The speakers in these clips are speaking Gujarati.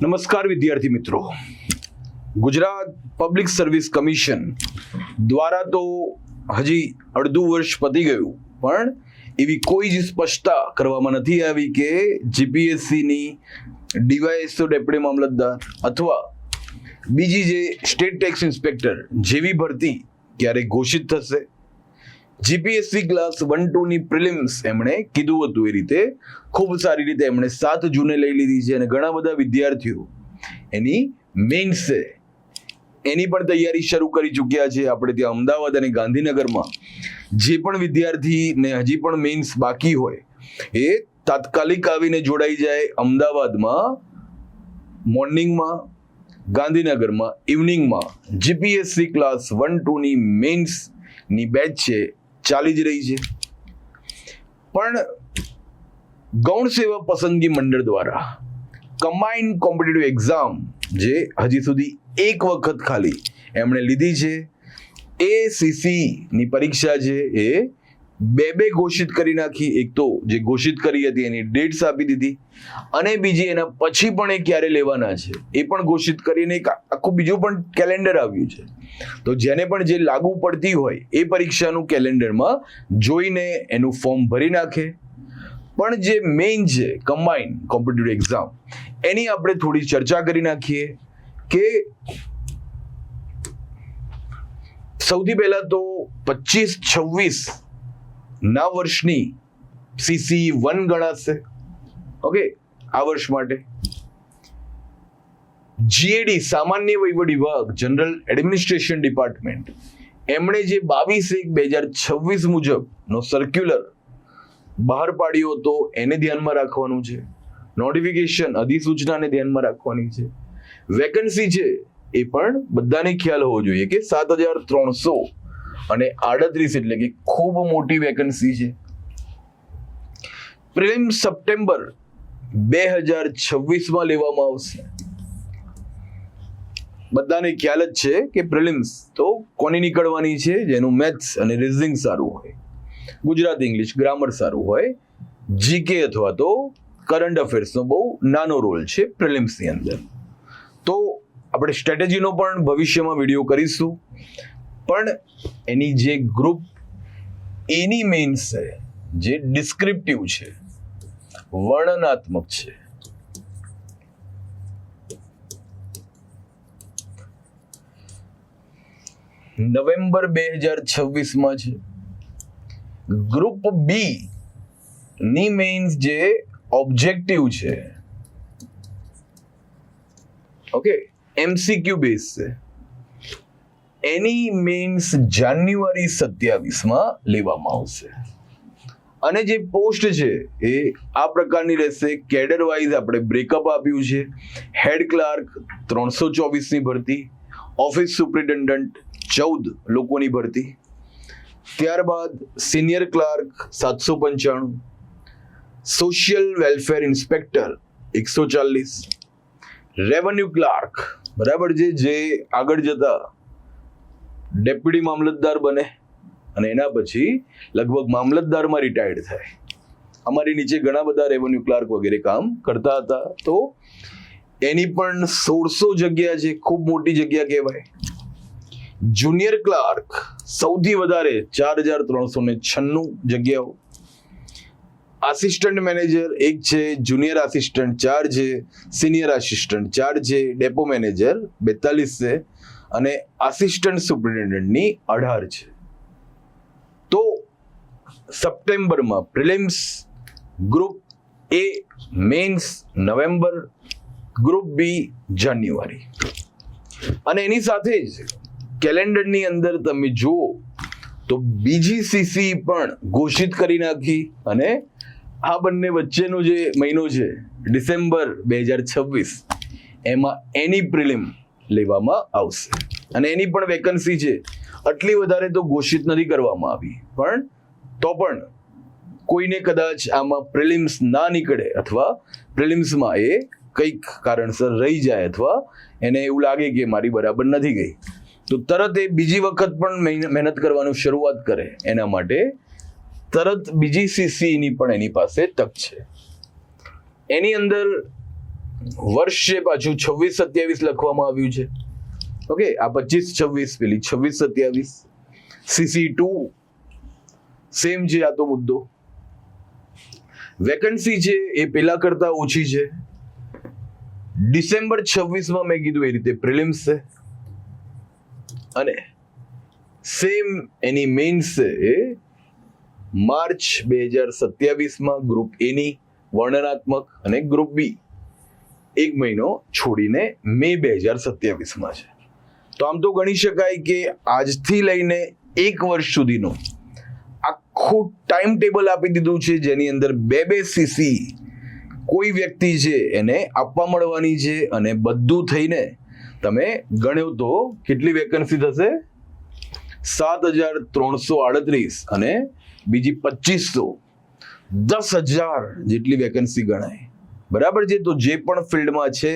નમસ્કાર વિદ્યાર્થી મિત્રો, ગુજરાત પબ્લિક સર્વિસ કમિશન દ્વારા તો હજી અડધું વર્ષ પતી ગયું, પણ એવી કોઈ જ સ્પષ્ટતા કરવામાં નથી આવી કે જીપીએસસીની ડીવાયએસઓ ડેપ્યુટી મામલતદાર અથવા બીજી જે સ્ટેટ ટેક્સ ઇન્સ્પેક્ટર જેવી ભરતી ક્યારે ઘોષિત થશે. જીપીએસસી ક્લાસ 1-2 ની પ્રિલિમ્સ એમણે કીધું હતું એ રીતે ખૂબ સારી રીતે એમણે 7 જૂને લઈ લીધી છે અને ઘણા બધા વિદ્યાર્થીઓ એની મેઇન્સ છે એની પણ તૈયારી શરૂ કરી ચૂક્યા છે. આપણે ત્યાં અમદાવાદ અને ગાંધીનગરમાં જે પણ વિદ્યાર્થીને હજી પણ મેઇન્સ બાકી હોય એ તાત્કાલિક આવીને જોડાઈ જાય. અમદાવાદમાં મોર્નિંગમાં, ગાંધીનગરમાં ઇવનિંગમાં જીપીએસસી ક્લાસ 1-2 ની મેઇન્સની બેચ છે ચાલી જ રહી છે. પણ ગૌણ સેવા પસંદગી મંડળ દ્વારા કમ્બાઇન્ડ કોમ્પિટિટિવ એક્ઝામ જે હજી સુધી એક વખત ખાલી એમણે લીધી છે, એસીસી ની પરીક્ષા છે એ બે ઘોષિત કરી નાખી. એક તો જે ઘોષિત કરી હતી એની ડેટ્સ આપી દીધી અને બીજી એના પછી પણ એ ક્યારે લેવાના છે એ પણ ઘોષિત કરીને એક આખું બીજું પણ કેલેન્ડર આવ્યું છે. તો જેને પણ જે લાગુ પડતી હોય એ પરીક્ષાનું કેલેન્ડરમાં જોઈને એનું ફોર્મ ભરી નાખે. પણ જે મેઇન છે કમ્બાઇન્ડ કોમ્પિટિટિવ એક્ઝામ એની આપણે થોડી ચર્ચા કરી નાખીએ કે સૌથી પહેલા તો 25-26 ના વર્ષની સીસી 1 ગણાશે. ઓકે, આ વર્ષ માટે જીએડી સામાન્ય વહીવટ વિભાગ જનરલ એડમિનિસ્ટ્રેશન ડિપાર્ટમેન્ટ એમણે જે 22/1/2026 મુજબનો સર્ક્યુલર બહાર પાડ્યો હતો એને ધ્યાનમાં રાખવાનું છે. નોટિફિકેશન અધિસૂચનાને ધ્યાનમાં રાખવાની છે. વેકન્સી છે એ પણ બધાને ખ્યાલ હોવો જોઈએ કે 7338 એટલે કે ખૂબ મોટી વેકન્સી છે. પ્રિલિમ્સ સપ્ટેમ્બર 2026 માં લેવામાં આવશે. બધાને ખ્યાલ જ છે કે પ્રિલિમ્સ તો કોની નીકળવાની છે જેનું મેથ્સ અને રીઝનિંગ સારું હોય, ગુજરાતી ઇંગ્લિશ ગ્રામર સારું હોય, જીકે અથવા તો કરંટ અફેર્સનો બહુ નાનો રોલ છે પ્રિલિમ્સની અંદર. તો આપણે સ્ટ્રેટેજીનો પણ ભવિષ્યમાં વિડીયો કરીશું, પણ એની જે ગ્રુપ એની મેઇન્સ છે જે ડિસ્ક્રિપ્ટિવ છે, વર્ણનાત્મક છે, નવેમ્બર 2026 માં છે. ગ્રુપ બી ની મેઇન્સ જે ઓબ્જેક્ટિવ છે, ઓકે, એમસીક્યુ બેઝ છે, એની મેઇન્સ જાન્યુઆરી 27 માં લેવામાં આવશે. અને જે પોસ્ટ છે એ આ પ્રકારની રહેશે. કેડર વાઇઝ આપણે બ્રેકઅપ આપ્યું છે. હેડ ક્લાર્ક 324 ની ભરતી, ઓફિસ સુપ્રિન્ટેન્ડન્ટ 14 લોકોની ભરતી, ત્યારબાદ senior clerk 795, social welfare inspector 140, revenue clerk બરાબર છે જે આગળ જતા ડેપ્યુટી મામલતદાર બને અને એના પછી લગભગ મામલતદારમાં રિટાયર્ડ થાય. અમારી નીચે ઘણા બધા રેવન્યુ ક્લાર્ક વગેરે કામ કરતા હતા, તો એની પણ 1600 જગ્યા છે, ખૂબ મોટી જગ્યા કહેવાય. જુનિયર ક્લાર્ક સૌથી વધારે 4396 જગ્યાઓ. આસિસ્ટન્ટ મેનેજર 1 છે, જુનિયર આસિસ્ટન્ટ 4 છે, સિનિયર આસિસ્ટન્ટ 4 છે, ડેપો મેનેજર 42 છે અને આસિસ્ટન્ટ સુપ્રિન્ટેન્ડન્ટની 18 છે. તો સપ્ટેમ્બરમાં પ્રિલિમ્સ, ગ્રુપ એ મેઇન્સ નવેમ્બર, ગ્રુપ બી જાન્યુઆરી. અને એની સાથે જ કેલેન્ડરની અંદર તમે જુઓ તો બીજી સીસી પણ ઘોષિત કરી નાખી અને આ બંને વચ્ચેનો જે મહિનો છે ડિસેમ્બર 2026 એમાં એની પ્રિલિમ લેવામાં આવશે. અને એની પણ વેકન્સી છે આટલી વધારે તો ઘોષિત નથી કરવામાં આવી, પણ તો પણ કોઈને કદાચ આમાં પ્રિલિમ્સ ના નીકળે અથવા પ્રિલિમ્સમાં એ કંઈક કારણસર રહી જાય અથવા એને એવું લાગે કે મારી બરાબર નથી ગઈ, તો તરત એ બીજી વખત પણ મહેનત કરવાનું શરૂઆત કરે. એના માટે તરત બીજી સીસી ની પણ એની પાસે તક છે. એની અંદર વર્ષ છે પાછું 26-27 લખવામાં આવ્યું છે. ઓકે, આ 25-26 પેલી 26-27. CC2 સેમ છે આ તો મુદ્દો. વેકન્સી છે એ પેલા કરતા ઓછી છે. ડિસેમ્બર 26 મેં કીધું એ રીતે પ્રિલિમ્સ છે અને સેમ એની મેઇન્સ છે એ માર્ચ 2027 ગ્રુપ એ ની વર્ણનાત્મક અને ગ્રુપ બી 1 મહિનો છોડીને મે 2027 છે. તો આમ તો ગણી શકાય કે આજથી લઈને 1 વર્ષ સુધીનો આખું ટાઈમ ટેબલ આપી દીધું છે, જેની અંદર 2 સીસી કોઈ વ્યક્તિ છે એને આપવા મળવાની છે અને બધું થઈને તમે ગણ્યો તો કેટલી વેકન્સી થશે? 7,338 અને બીજી 2500, 10,000 જેટલી વેકન્સી ગણાય. બરાબર છે. તો જે પણ ફિલ્ડમાં છે,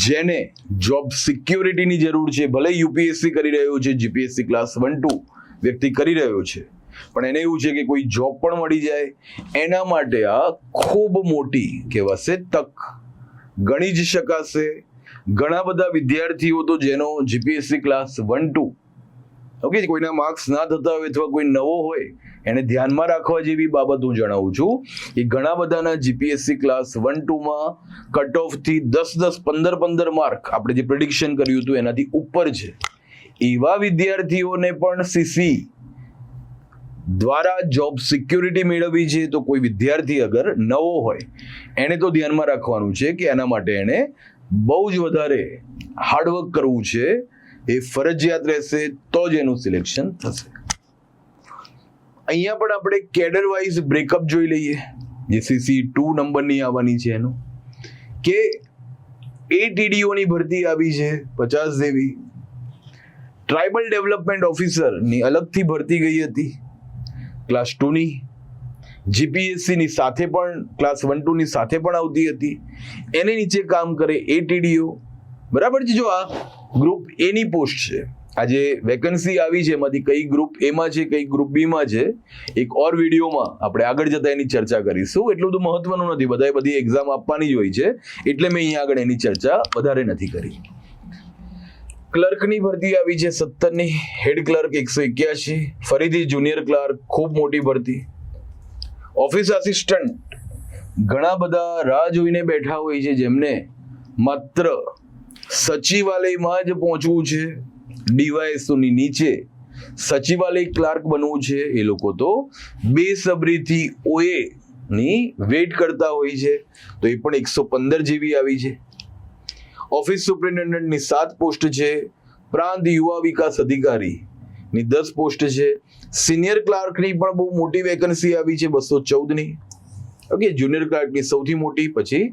જેને જોબ સિક્યોરિટીની જરૂર છે, ભલે યુપીએસસી કરી રહ્યો છે, જીપીએસસી ક્લાસ 1-2 વ્યક્તિ કરી રહ્યો છે, પણ એને એવું છે કે કોઈ જોબ પણ મળી જાય, એના માટે આ ખૂબ મોટી કહેવાશે તક ગણી જ શકાશે. ઘણા બધા વિદ્યાર્થીઓ તો જેનો જીપીએસસી ક્લાસ 1-2 ઓકે કોઈના માર્ક્સ ના થતા હોય અથવા કોઈ નવો હોય એને ધ્યાનમાં રાખવા જેવી બાબત હું જણાવું છું કે ઘણા બધાના જીપીએસસી ક્લાસ 1-2 કટ ઓફ થી 10-10, 15-15 માર્ક આપણે જે પ્રેડિક્શન કર્યું હતું એનાથી ઉપર છે. એવા વિદ્યાર્થીઓને પણ સીસી દ્વારા જોબ સિક્યોરિટી મેળવવી છે. તો કોઈ વિદ્યાર્થી અગર નવો હોય એને તો ધ્યાનમાં રાખવાનું છે કે એના માટે એને બહુ જ વધારે હાર્ડવર્ક કરવું છે. એ ફરજિયાત રહેશે તો જ એનું સિલેક્શન થશે. અહીંયા પણ આપણે કેડર વાઇઝ બ્રેકઅપ જોઈ લઈએ, જે CC2 નંબરની આવવાની છે એનું, કે ATDO ની ભરતી આવી છે 50 જેવી. ટ્રાઇબલ ડેવલપમેન્ટ ઓફિસરની અલગથી ભરતી ગઈ હતી ક્લાસ 2 ની. જીપીએસસી ની સાથે પણ ક્લાસ 1-2 ની સાથે પણ આવતી હતી. એની નીચે કામ કરે ATDO. બરાબર છે. જો આ ગ્રુપ એ ની પોસ્ટ છે. આ જે વેકન્સી આવી છે એમાંથી કઈ ગ્રુપ એ માં છે, કઈ ગ્રુપ બી માં છે, એક ઓર વિડીયોમાં આપણે આગળ જતા એની ચર્ચા કરીશું. એટલું બધું મહત્વનું નથી, બધાએ બધી એક્ઝામ આપવાની જ હોય છે, એટલે મેં અહીંયા આગળ એની ચર્ચા વધારે નથી કરી. ક્લર્કની ભરતી આવી છે 17 ની, હેડ ક્લર્ક 181, ફરીથી જુનિયર ક્લાર્ક, ખૂબ મોટી ભરતી. ઓફિસ આસિસ્ટન્ટ ઘણા બધા રાહ જોઈને બેઠા હોય છે, જેમને માત્ર સચિવાલયમાં જ પહોંચવું છે, ડીવાયએસઓ ની નીચે સચિવાલય ક્લાર્ક બનવું છે. એ લોકો તો બેસબરીથી ઓએ ની વેઇટ કરતા હોય છે. તો એ પણ 115 જેવી આવી છે. ઓફિસ સુપ્રિન્ટેન્ડન્ટની 7 પોસ્ટ છે. પ્રાંત યુવા વિકાસ અધિકારી ની 10 પોસ્ટ છે. સિનિયર ક્લાર્કની પણ બહુ મોટી વેકન્સી આવી છે 214 ની. ઓકે, જુનિયર ક્લાર્કની સૌથી મોટી, પછી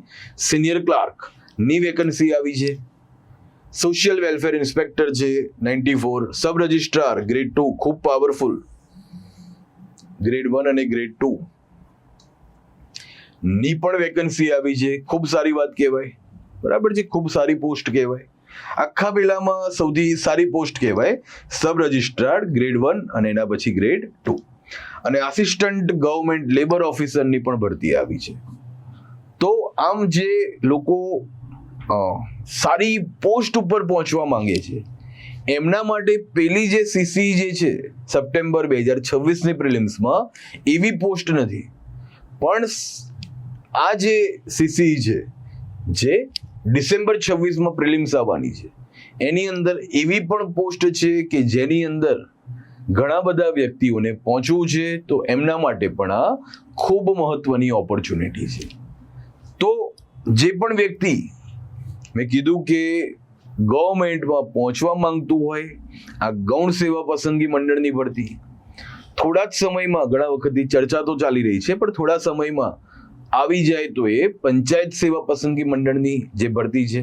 સિનિયર ક્લાર્ક ની વેકન્સી આવી છે. સોશિયલ વેલફેર ઇન્સ્પેક્ટર છે 94. સબ રજિસ્ટ્રાર ગ્રેડ 2 ખૂબ પાવરફુલ, ગ્રેડ 1 અને ગ્રેડ 2 ની પણ વેકન્સી આવી છે. ખૂબ સારી વાત કહેવાય. બરાબર છે, ખૂબ સારી પોસ્ટ કહેવાય. આખા પેલામાં સૌથી સારી પોસ્ટ કહેવાય સબ રજિસ્ટ્રાર ગ્રેડ 1 અને એના પછી ગ્રેડ 2. અને આસિસ્ટન્ટ ગવર્મેન્ટ લેબર ઓફિસરની પણ ભરતી આવી છે. તો આમ જે લોકો સારી પોસ્ટ ઉપર પહોંચવા માંગે છે એમના માટે પેલી જે સીસી જે છે સપ્ટેમ્બર 2026 ની પ્રિલિમ્સમાં એવી પોસ્ટ નથી, પણ આ જે સીસી છે જે ડિસેમ્બર 26 પ્રિલિમ્સ આવવાની છે એની અંદર એવી પણ પોસ્ટ છે કે જેની અંદર ઘણા બધા વ્યક્તિઓને પહોંચવું છે. તો એમના માટે પણ આ ખૂબ મહત્વની ઓપોર્ચ્યુનિટી છે. તો જે પણ વ્યક્તિ મેં કીધું કે ગવર્મેન્ટમાં પહોંચવા માંગતું હોય, આ ગૌણ સેવા પસંદગી મંડળની ભરતી થોડા જ સમયમાં, ઘણા વખતથી ચર્ચા તો ચાલી રહી છે, પણ થોડા સમયમાં આવી જાય તો એ પંચાયત સેવા પસંદગી મંડળની જે ભરતી છે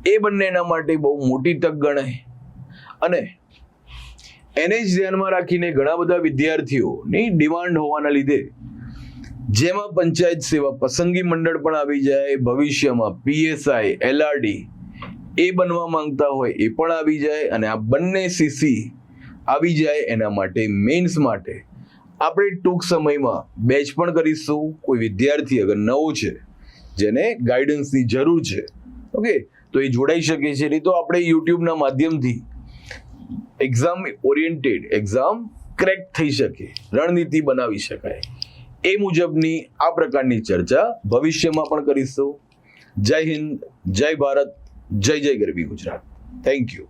એ બંનેના માટે બહુ મોટી તક ગણાય. અને એને જ ધ્યાનમાં રાખીને ઘણા બધા વિદ્યાર્થીઓની ડિમાન્ડ હોવાના લીધે જેમાં પંચાયત સેવા પસંદગી મંડળ પણ આવી જાય, ભવિષ્યમાં પીએસઆઈ, એલઆરડી એ બનવા માંગતા હોય એ પણ આવી જાય, અને આ બંને સીસી આવી જાય એના માટે મેન્સ માટે આપણે ટૂંક સમયમાં બેચ પણ કરીશું. કોઈ વિદ્યાર્થી અગર નવો છે જેને ગાઈડન્સની જરૂર છે, ઓકે, તો એ જોડાઈ શકે છે. નહીં તો આપણે યુટ્યુબના માધ્યમથી એક્ઝામ ઓરિએન્ટેડ એક્ઝામ ક્રેક થઈ શકે, રણનીતિ બનાવી શકાય. એ મુજબની આ પ્રકારની ચર્ચા ભવિષ્યમાં પણ કરીશું. જય હિન્દ, જય ભારત, જય જય ગરવી ગુજરાત. Thank you.